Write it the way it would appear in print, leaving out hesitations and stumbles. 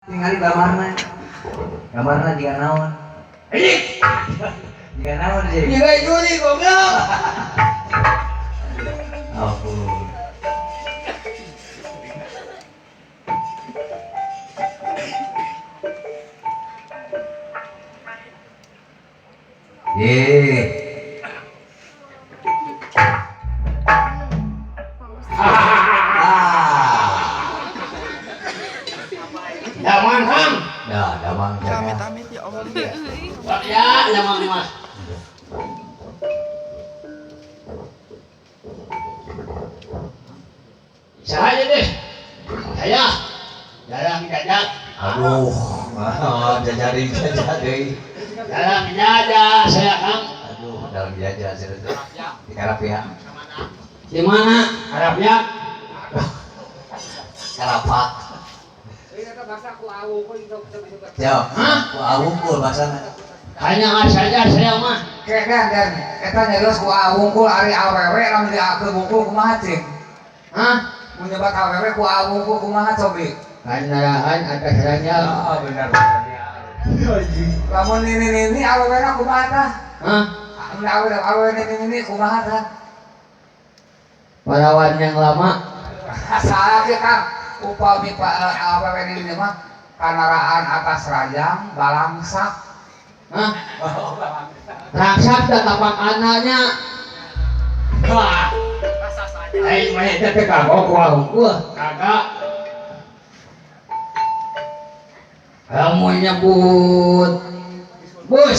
Tinggali gamarna jika naon. Jika naon sih? Jika Juli goblok. Ampun. Daman hang. Dah, damang jaga. Amit-amit ya Allah. Ya, daman mas. Saya deh. Saya dalam jajan. Aduh, jajarin. Dalam jajan saya kang. Aduh, dalam jajah sudah. Dikarap ya. Di mana harapnya? Karapak. Jauh. Hah? Ku awungkul bahasana. Hanya saja saya mah. Kedan dan eta nyegeus ku awungkul ari awewe lamun diakeun bungkul kumaha cing? Hah? Mun nyebat awewe ku awungkul kumaha cobi? Kandaraan atas ranjang. Oh, benar. Lamun nini awewena kumaha tah? Hah? Mun awewe nini kumaha tah? Parawan yang lama. Salah ge Kang. Upami awewe nini mah kanaraan atas ranjang balangsak. Hah? Rangsak dan tapak anaknya. Wah. Aing mah eta teh kagok wah kagak. Kamu nyebut bus